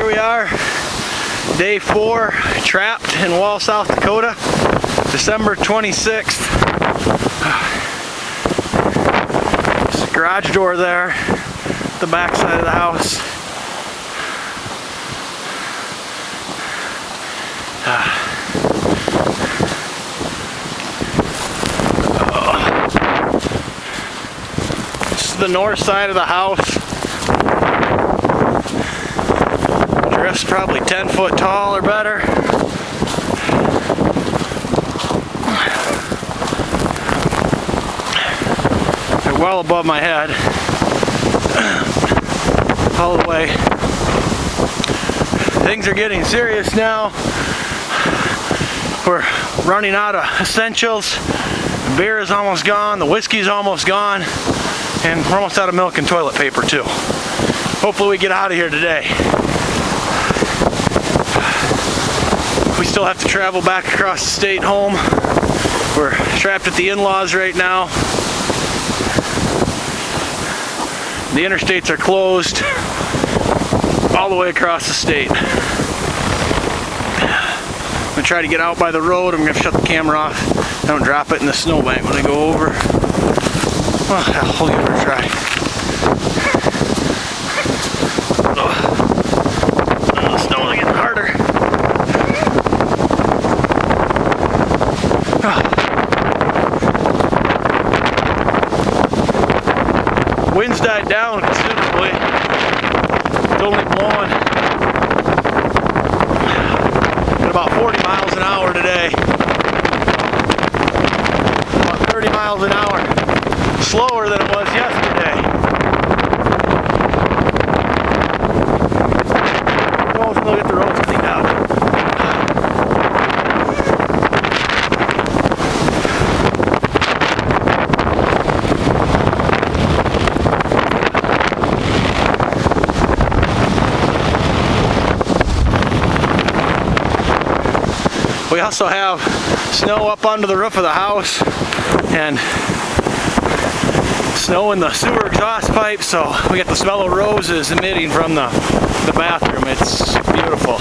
Here we are, day 4, trapped in Wall, South Dakota, December 26th. There's a garage door there, the back side of the house. This is the north side of the house. Drift's probably 10 foot tall or better. They're well above my head. All the way. Things are getting serious now. We're running out of essentials. The beer is almost gone, the whiskey's almost gone, and we're almost out of milk and toilet paper too. Hopefully we get out of here today. We still have to travel back across the state home. We're trapped at the in-laws right now. The interstates are closed all the way across the state. I'm gonna try to get out by the road. I'm gonna shut the camera off. I don't drop it in the snowbank when I go over. Oh, hell, we'll give it a try. Oh, the snow is getting harder. Wind's died down considerably. It's only blowing at about 40 miles an hour today. About 30 miles an hour. Slower than it was yesterday. Almost look at the roads cleaned out. We also have snow up onto the roof of the house and snow in the sewer exhaust pipe, so we get the smell of roses emitting from the bathroom. It's beautiful.